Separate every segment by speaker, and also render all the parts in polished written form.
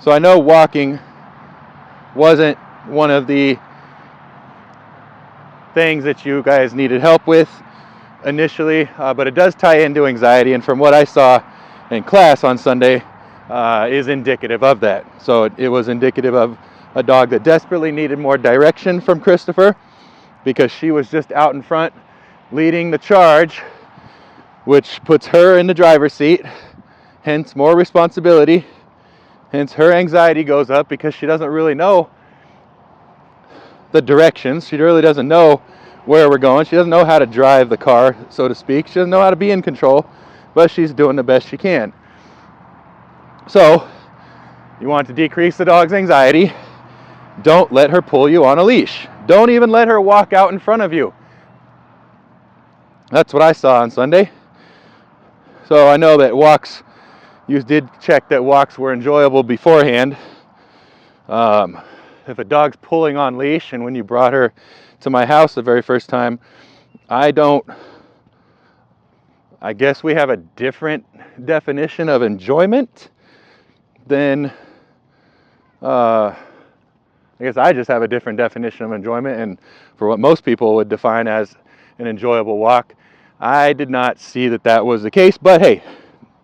Speaker 1: So I know walking wasn't one of the things that you guys needed help with initially, but it does tie into anxiety, and from what I saw in class on Sunday is indicative of that. So it was indicative of a dog that desperately needed more direction from Christopher, because she was just out in front leading the charge, which puts her in the driver's seat, hence more responsibility, hence her anxiety goes up because she doesn't really know the directions. She really doesn't know where we're going. She doesn't know how to drive the car, so to speak. She doesn't know how to be in control, but she's doing the best she can. So you want to decrease the dog's anxiety. Don't let her pull you on a leash. Don't even let her walk out in front of you. That's what I saw on Sunday. So I know that walks, you did check that walks were enjoyable beforehand. If a dog's pulling on leash, and when you brought her to my house the very first time, I guess we have a different definition of enjoyment than, I guess I just have a different definition of enjoyment, and for what most people would define as an enjoyable walk, I did not see that that was the case. But hey,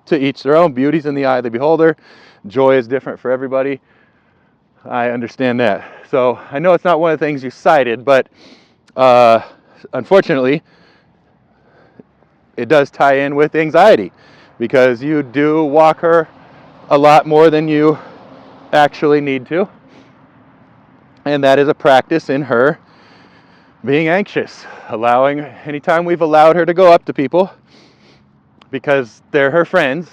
Speaker 1: to each their own. Beauty's in the eye of the beholder. Joy is different for everybody. I understand that. So I know it's not one of the things you cited, but unfortunately, it does tie in with anxiety, because you do walk her a lot more than you actually need to. And that is a practice in her being anxious. Anytime we've allowed her to go up to people because they're her friends,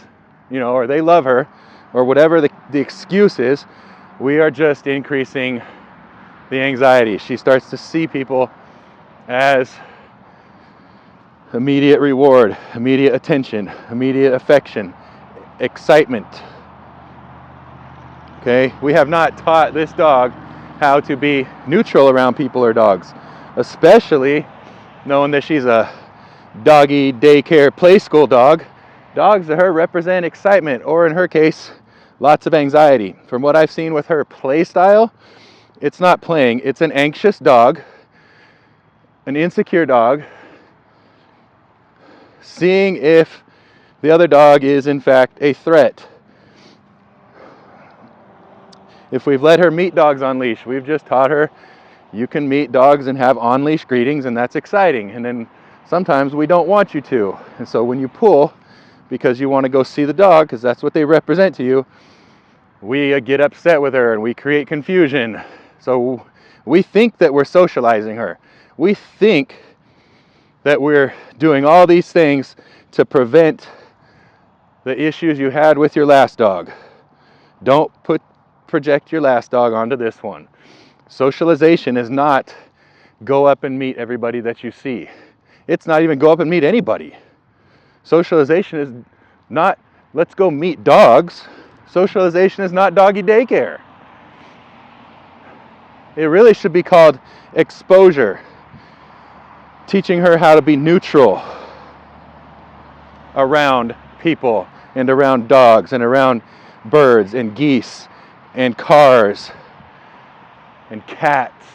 Speaker 1: or they love her, or whatever the excuse is, we are just increasing the anxiety. She starts to see people as immediate reward, immediate attention, immediate affection, excitement. Okay? We have not taught this dog how to be neutral around people or dogs, especially knowing that she's a doggy daycare play school dog. Dogs to her represent excitement, or in her case, lots of anxiety. From what I've seen with her play style, it's not playing. It's an anxious dog, an insecure dog, seeing if the other dog is in fact a threat. If we've let her meet dogs on leash, we've just taught her you can meet dogs and have on-leash greetings, and that's exciting. And then sometimes we don't want you to. And so when you pull because you want to go see the dog, because that's what they represent to you, we get upset with her and we create confusion. So we think that we're socializing her. We think that we're doing all these things to prevent the issues you had with your last dog. Don't project your last dog onto this one. Socialization is not go up and meet everybody that you see. It's not even go up and meet anybody. Socialization is not let's go meet dogs. Socialization is not doggy daycare. It really should be called exposure. Teaching her how to be neutral around people and around dogs and around birds and geese and cars and cats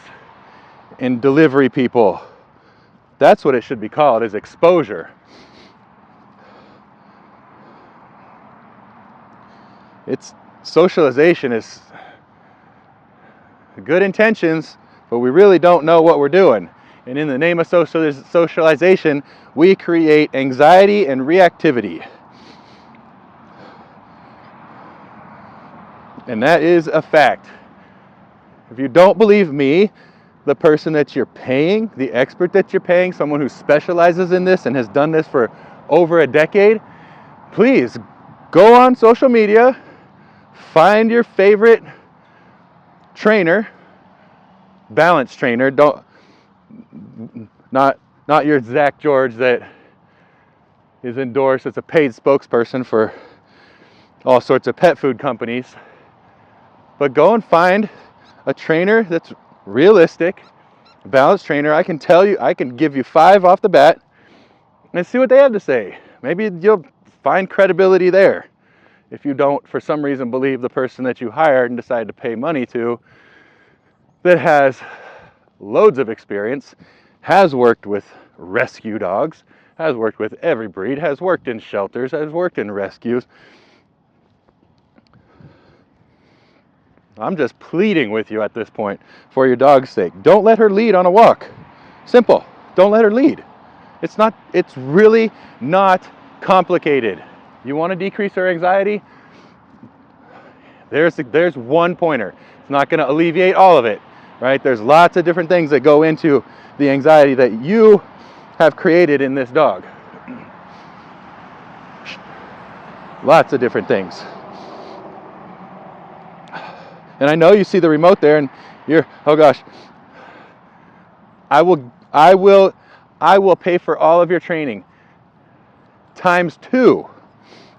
Speaker 1: and delivery people. That's what it should be called, is exposure. Socialization is good intentions, but we really don't know what we're doing. And in the name of socialization, we create anxiety and reactivity. And that is a fact. If you don't believe me, the person that you're paying, the expert that you're paying, someone who specializes in this and has done this for over a decade, please go on social media, find your favorite trainer, balance trainer. Not your Zach George that is endorsed as a paid spokesperson for all sorts of pet food companies. But go and find a trainer that's realistic, a balance trainer. I can tell you, I can give you 5 off the bat and see what they have to say. Maybe you'll find credibility there. if you don't for some reason believe the person that you hired and decide to pay money to, that has loads of experience, has worked with rescue dogs, has worked with every breed, has worked in shelters, has worked in rescues. I'm just pleading with you at this point for your dog's sake. Don't let her lead on a walk. Simple. Don't let her lead. It's really not complicated. You want to decrease her anxiety? There's one pointer. It's not going to alleviate all of it, right? There's lots of different things that go into the anxiety that you have created in this dog. Lots of different things. And I know you see the remote there and you're, oh gosh, I will pay for all of your training times 2.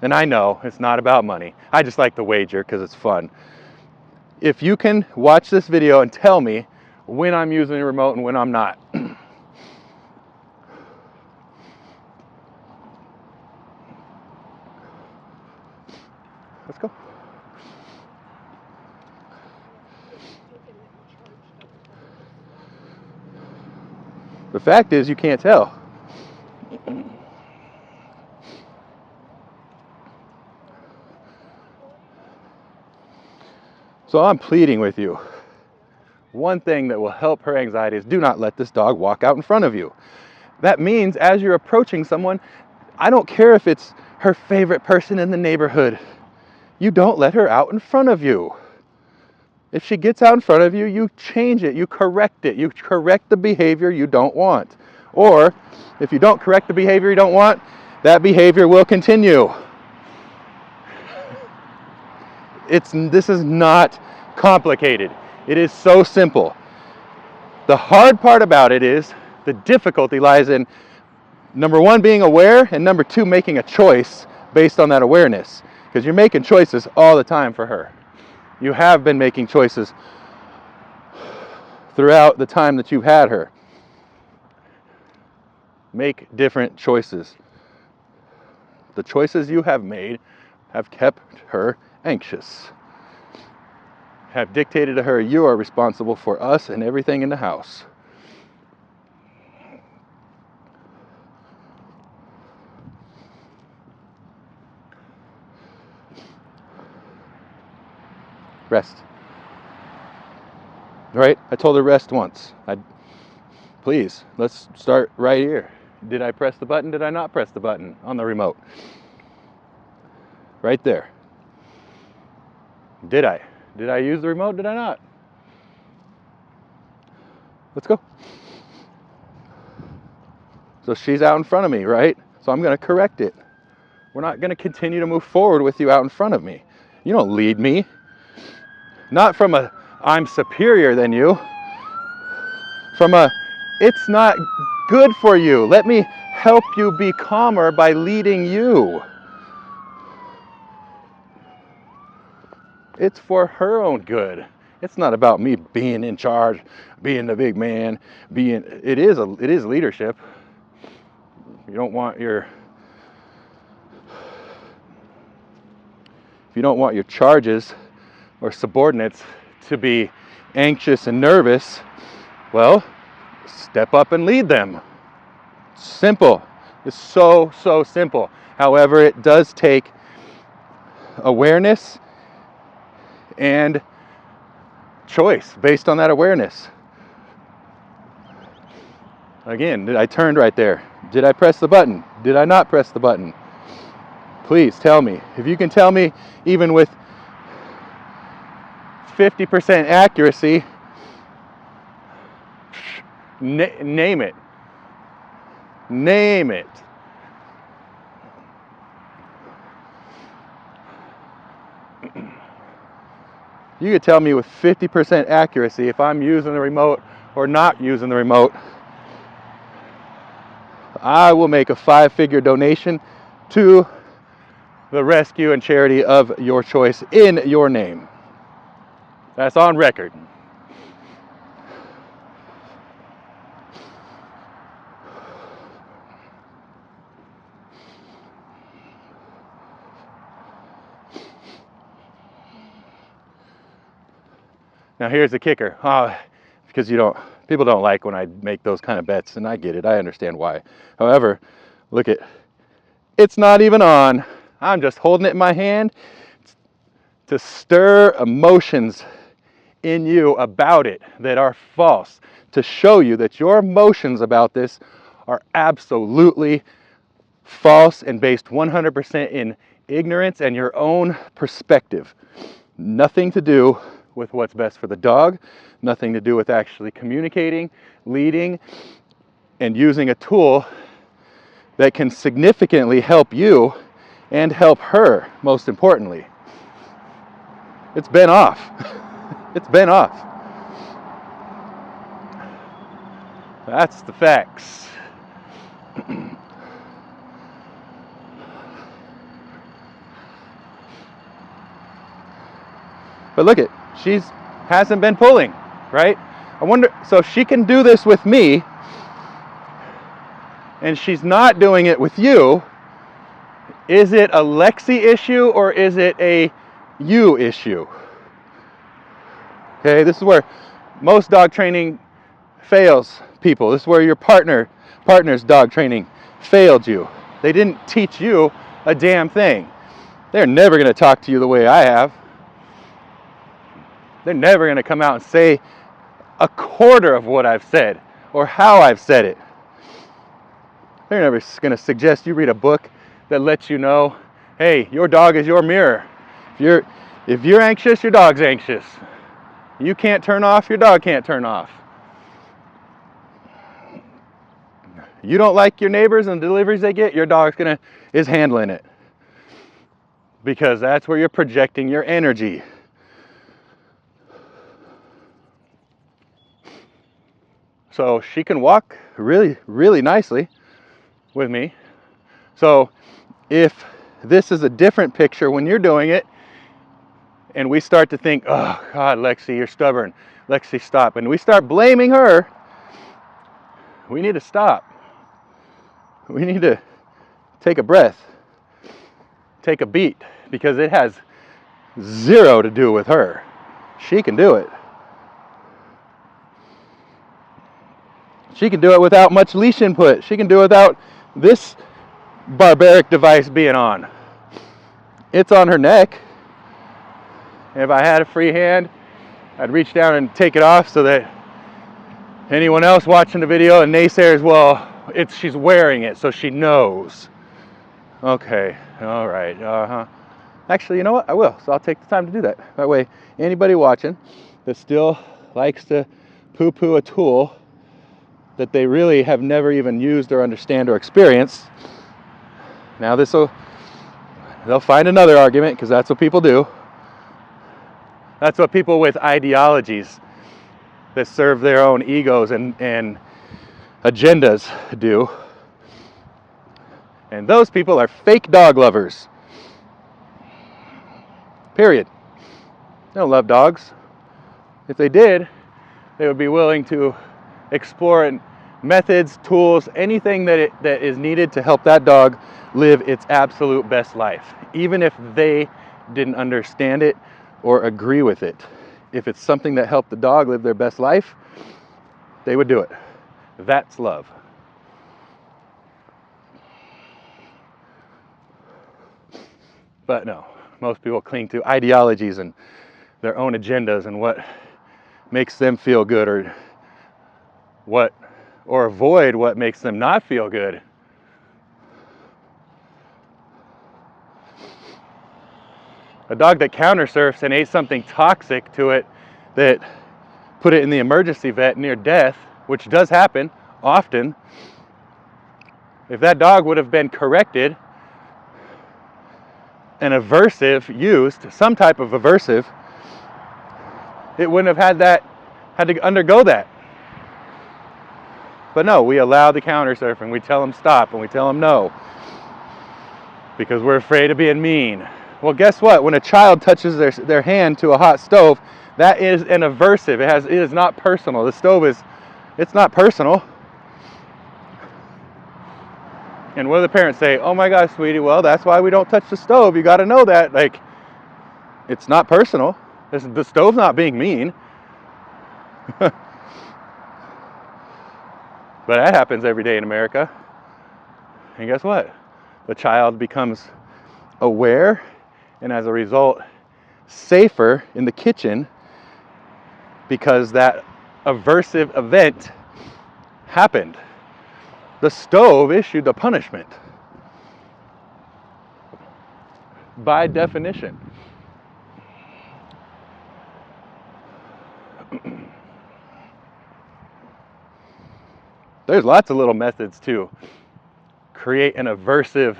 Speaker 1: And I know it's not about money. I just like the wager because it's fun. If you can watch this video and tell me when I'm using the remote and when I'm not. Let's go. The fact is, you can't tell. So I'm pleading with you. One thing that will help her anxiety is do not let this dog walk out in front of you. That means as you're approaching someone, I don't care if it's her favorite person in the neighborhood, you don't let her out in front of you. If she gets out in front of you, you change it, you correct it, you correct the behavior you don't want. Or if you don't correct the behavior you don't want, that behavior will continue. This is not complicated. It is so simple. The hard part about it is the difficulty lies in number 1, being aware, and number 2, making a choice based on that awareness. Because you're making choices all the time for her. You have been making choices throughout the time that you've had her. Make different choices. The choices you have made have kept her anxious. Have dictated to her, you are responsible for us and everything in the house. Rest. Right? I told her rest once. Please, let's start right here. Did I press the button? Did I not press the button on the remote? Right there. Did I? Did I use the remote? Did I not? Let's go. So she's out in front of me, right? So I'm going to correct it. We're not going to continue to move forward with you out in front of me. You don't lead me. Not from a, I'm superior than you. From a, it's not good for you. Let me help you be calmer by leading you. It's for her own good. It's not about me being in charge, being the big man, it is leadership. You don't want your charges or subordinates to be anxious and nervous, well, step up and lead them. Simple. It's so simple. However, it does take awareness and choice based on that awareness. Again, I turned right there. Did I press the button? Did I not press the button? Please tell me. If you can tell me even with 50% accuracy, name it. Name it. You could tell me with 50% accuracy if I'm using the remote or not using the remote. I will make a 5-figure donation to the rescue and charity of your choice in your name. That's on record. Now here's the kicker. Because people don't like when I make those kind of bets, and I get it. I understand why. However, look at, it's not even on. I'm just holding it in my hand to stir emotions in you about it that are false, to show you that your emotions about this are absolutely false and based 100% in ignorance and your own perspective. Nothing to do with what's best for the dog, nothing to do with actually communicating, leading, and using a tool that can significantly help you and help her, most importantly. It's been off. It's been off. That's the facts. But look she hasn't been pulling, right? I wonder, so if she can do this with me, and she's not doing it with you, is it a Lexi issue or is it a you issue? Okay, this is where most dog training fails people. This is where your partner's dog training failed you. They didn't teach you a damn thing. They're never going to talk to you the way I have. They're never going to come out and say a quarter of what I've said or how I've said it. They're never going to suggest you read a book that lets you know, hey, your dog is your mirror. If you're anxious, your dog's anxious. You can't turn off, your dog can't turn off. You don't like your neighbors and the deliveries they get, your dog's is handling it. Because that's where you're projecting your energy. So she can walk really, really nicely with me. So if this is a different picture when you're doing it, and we start to think, oh God, Lexi, you're stubborn. Lexi, stop. And we start blaming her, we need to stop. We need to take a breath, take a beat, because it has zero to do with her. She can do it. She can do it without much leash input. She can do it without this barbaric device being on. It's on her neck. If I had a free hand, I'd reach down and take it off so that anyone else watching the video and naysayers, well, she's wearing it so she knows. Okay, all right, Actually, you know what? I will. So I'll take the time to do that. That way, anybody watching that still likes to poo-poo a tool that they really have never even used or understand or experienced, now they'll find another argument, because that's what people do. That's what people with ideologies that serve their own egos and agendas do. And those people are fake dog lovers. Period. They don't love dogs. If they did, they would be willing to explore methods, tools, anything that is needed to help that dog live its absolute best life, even if they didn't understand it or agree with it. If it's something that helped the dog live their best life, they would do it. That's love. But no, most people cling to ideologies and their own agendas and what makes them feel good, or avoid what makes them not feel good. A dog that counter-surfs and ate something toxic to it that put it in the emergency vet near death, which does happen often, if that dog would have been corrected, an aversive used, some type of aversive, it wouldn't have had to undergo that. But no, we allow the counter surfing. We tell them stop and we tell them no, because we're afraid of being mean. Well, guess what? When a child touches their hand to a hot stove, that is an aversive. It is not personal. The stove it's not personal. And what do the parents say? Oh my gosh, sweetie, well, that's why we don't touch the stove. You got to know that. Like, it's not personal. The stove's not being mean. But that happens every day in America. And guess what? The child becomes aware, and as a result, safer in the kitchen because that aversive event happened. The stove issued the punishment. By definition. There's lots of little methods to create an aversive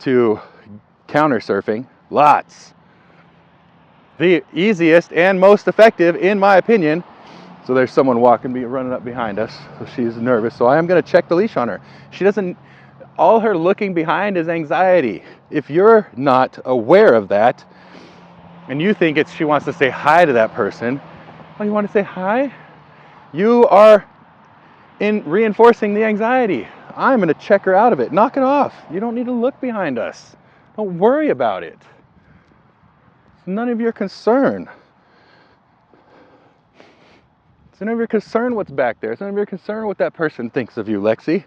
Speaker 1: to counter surfing. Lots. The easiest and most effective, in my opinion. So there's someone running up behind us. So she's nervous. So I am going to check the leash on her. She doesn't, all her looking behind is anxiety. If you're not aware of that, and you think she wants to say hi to that person, oh, you want to say hi? You are reinforcing the anxiety. I'm going to check her out of it. Knock it off. You don't need to look behind us. Don't worry about it. It's none of your concern. It's none of your concern what's back there. It's none of your concern what that person thinks of you, Lexi.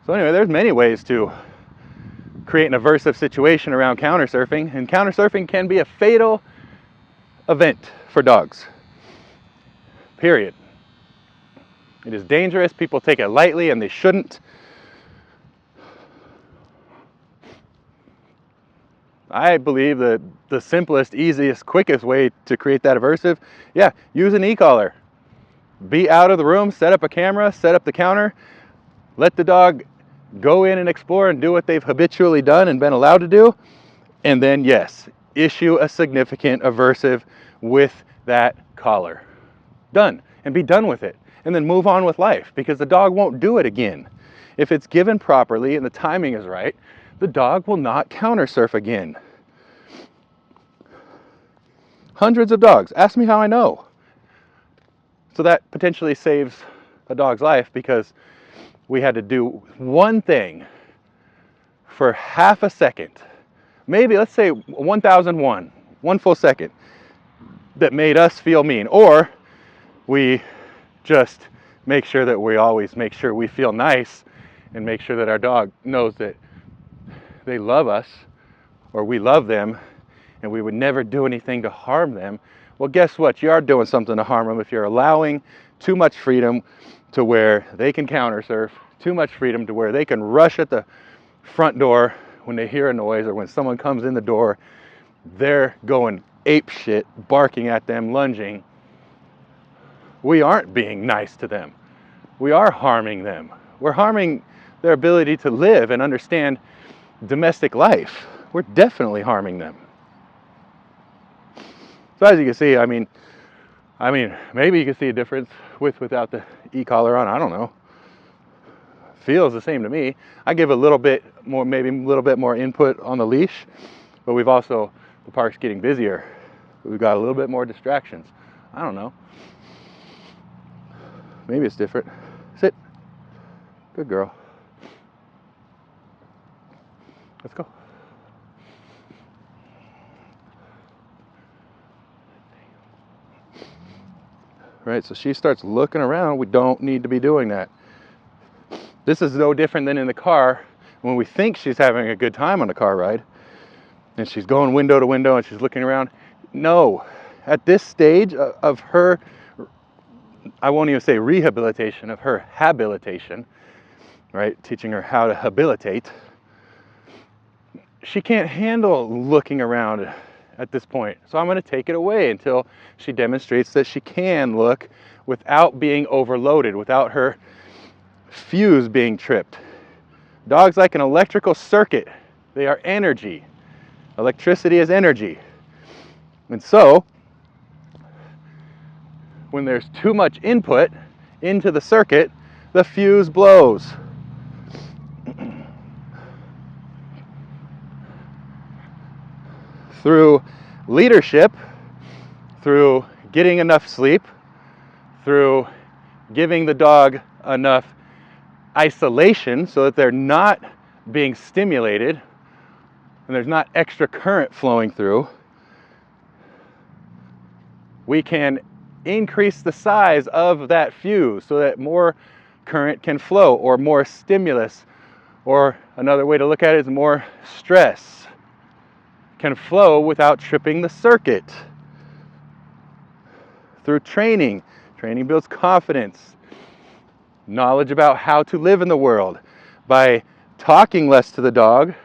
Speaker 1: So anyway, there's many ways to create an aversive situation around counter surfing, and counter surfing can be a fatal event for dogs. Period. It is dangerous. People take it lightly, and they shouldn't. I believe that the simplest, easiest, quickest way to create that aversive, use an e-collar. Be out of the room, set up a camera, set up the counter, let the dog go in and explore and do what they've habitually done and been allowed to do, and then, yes, issue a significant aversive with that collar. Done. And be done with it. And then move on with life, because the dog won't do it again. If it's given properly and the timing is right, the dog will not counter surf again. Hundreds of dogs. Ask me how I know. So that potentially saves a dog's life, because we had to do one thing for half a second. Maybe, let's say 1,001, one full second, that made us feel mean. Or we just make sure that we always make sure we feel nice and make sure that our dog knows that they love us or we love them and we would never do anything to harm them. Well, guess what? You are doing something to harm them if you're allowing too much freedom to where they can counter surf, too much freedom to where they can rush at the front door when they hear a noise, or when someone comes in the door, they're going ape shit, barking at them, lunging. We aren't being nice to them. We are harming them. We're harming their ability to live and understand domestic life. We're definitely harming them. So as you can see, I mean, maybe you can see a difference without the e-collar on. I don't know. Feels the same to me. I give a little bit more, maybe a little bit more input on the leash, but we've also, the park's getting busier. We've got a little bit more distractions. I don't know. Maybe it's different. Sit. Good girl. Let's go. Right, so she starts looking around. We don't need to be doing that. This is no different than in the car when we think she's having a good time on the car ride and she's going window to window and she's looking around. No, at this stage of her, I won't even say rehabilitation, of her habilitation, right? Teaching her how to habilitate. She can't handle looking around at this point. So I'm going to take it away until she demonstrates that she can look without being overloaded, without her fuse being tripped. Dogs like an electrical circuit. They are energy. Electricity is energy. And so, when there's too much input into the circuit, the fuse blows. Through leadership, through getting enough sleep, through giving the dog enough isolation so that they're not being stimulated and there's not extra current flowing through, we can increase the size of that fuse so that more current can flow, or more stimulus, or another way to look at it is more stress can flow without tripping the circuit. Through training. Training builds confidence, knowledge about how to live in the world. By talking less to the dog,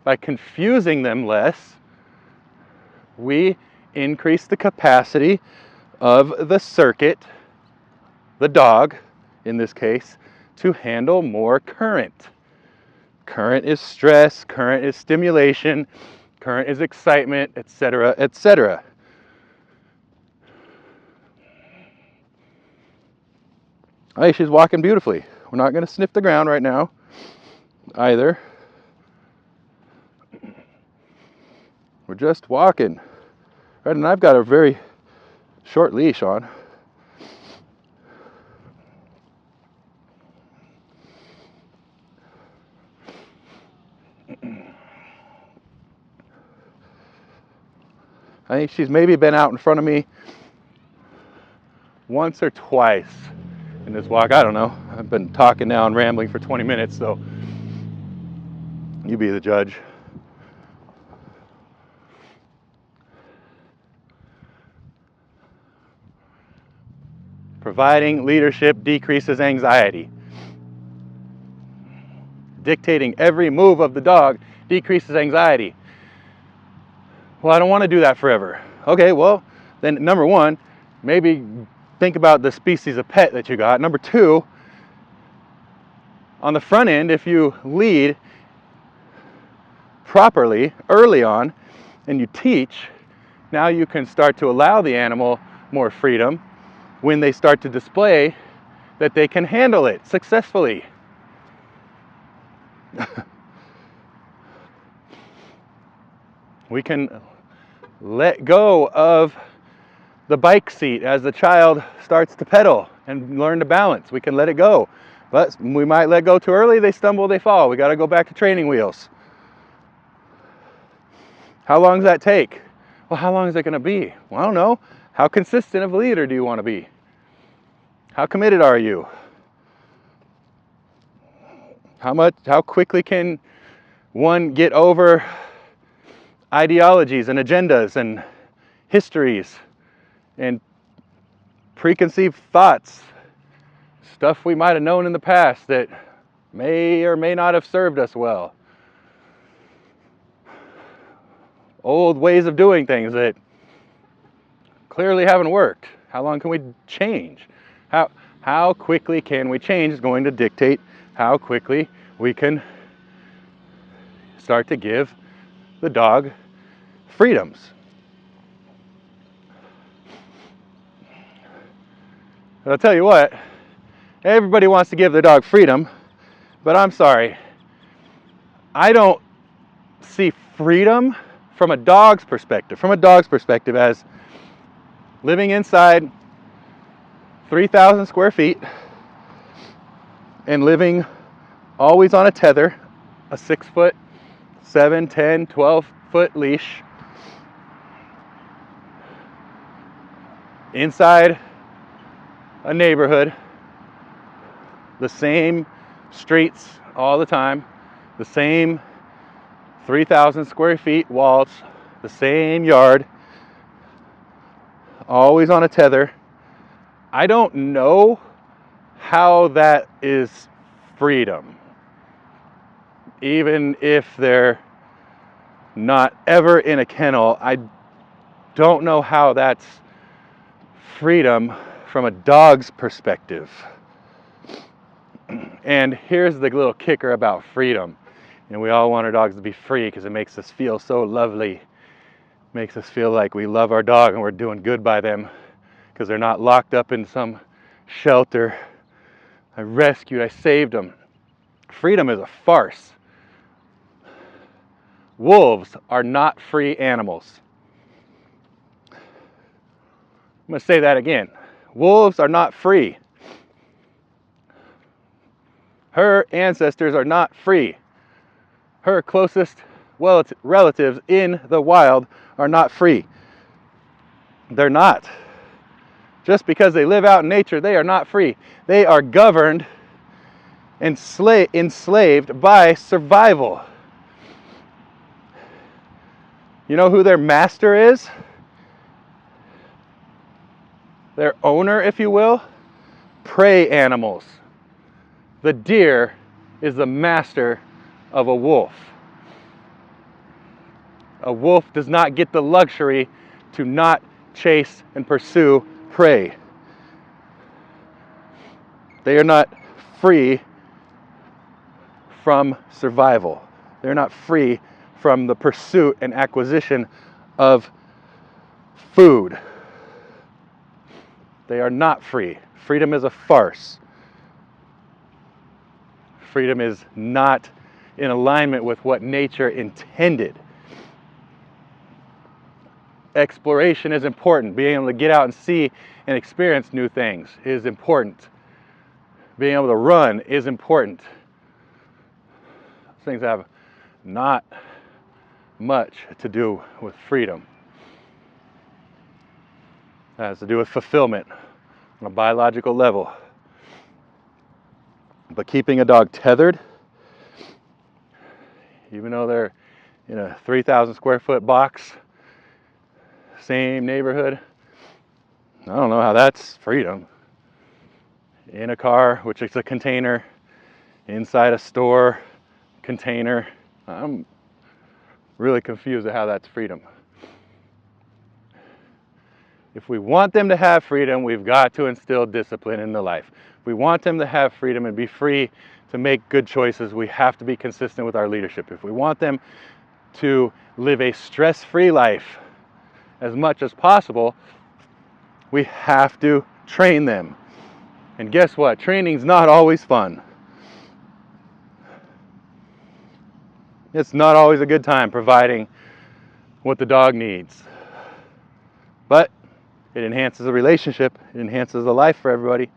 Speaker 1: by confusing them less, we increase the capacity of the circuit, the dog in this case, to handle more current. Current is stress, current is stimulation, current is excitement, etc., etc. Hey, she's walking beautifully. We're not going to sniff the ground right now either. We're just walking. Right, and I've got a very short leash on. I think she's maybe been out in front of me once or twice in this walk. I don't know. I've been talking now and rambling for 20 minutes, so you be the judge. Providing leadership decreases anxiety. Dictating every move of the dog decreases anxiety. Well, I don't want to do that forever. Okay, well, then number one, maybe think about the species of pet that you got. Number two, on the front end, if you lead properly early on and you teach, now you can start to allow the animal more freedom when they start to display that they can handle it successfully. We can let go of the bike seat as the child starts to pedal and learn to balance. We can let it go. But we might let go too early, they stumble, they fall. We got to go back to training wheels. How long does that take? Well, how long is it going to be? Well, I don't know. How consistent of a leader do you want to be? How committed are you? How quickly can one get over ideologies and agendas and histories and preconceived thoughts, stuff we might have known in the past that may or may not have served us well, old ways of doing things that clearly haven't worked. How long can we change? How quickly can we change is going to dictate how quickly we can start to give the dog freedoms. But I'll tell you what, everybody wants to give their dog freedom, but I'm sorry, I don't see freedom from a dog's perspective, as living inside 3,000 square feet and living always on a tether, a 6 foot, 7, 10, 12 foot leash, inside a neighborhood, the same streets all the time, the same 3,000 square feet walls, the same yard, always on a tether. I don't know how that is freedom. Even if they're not ever in a kennel, I don't know how that's freedom from a dog's perspective. And here's the little kicker about freedom. And we all want our dogs to be free because it makes us feel so lovely. Makes us feel like we love our dog and we're doing good by them because they're not locked up in some shelter. I rescued, I saved them. Freedom is a farce. Wolves are not free animals. I'm going to say that again. Wolves are not free. Her ancestors are not free. Her closest relatives in the wild are not free. They're not. Just because they live out in nature, they are not free. They are governed and enslaved by survival. You know who their master is? Their owner, if you will? Prey animals. The deer is the master of a wolf. A wolf does not get the luxury to not chase and pursue prey. They are not free from survival. They're not free from the pursuit and acquisition of food. They are not free. Freedom is a farce. Freedom is not in alignment with what nature intended. Exploration is important. Being able to get out and see and experience new things is important. Being able to run is important. Those things have not much to do with freedom. It has to do with fulfillment on a biological level. But keeping a dog tethered, even though they're in a 3,000 square foot box, same neighborhood, I don't know how that's freedom. In a car, which is a container, inside a store, container. I'm really confused at how that's freedom. If we want them to have freedom, we've got to instill discipline in their life. If we want them to have freedom and be free to make good choices, we have to be consistent with our leadership. If we want them to live a stress-free life as much as possible, we have to train them. And guess what? Training's not always fun. It's not always a good time providing what the dog needs. But it enhances the relationship. It enhances the life for everybody.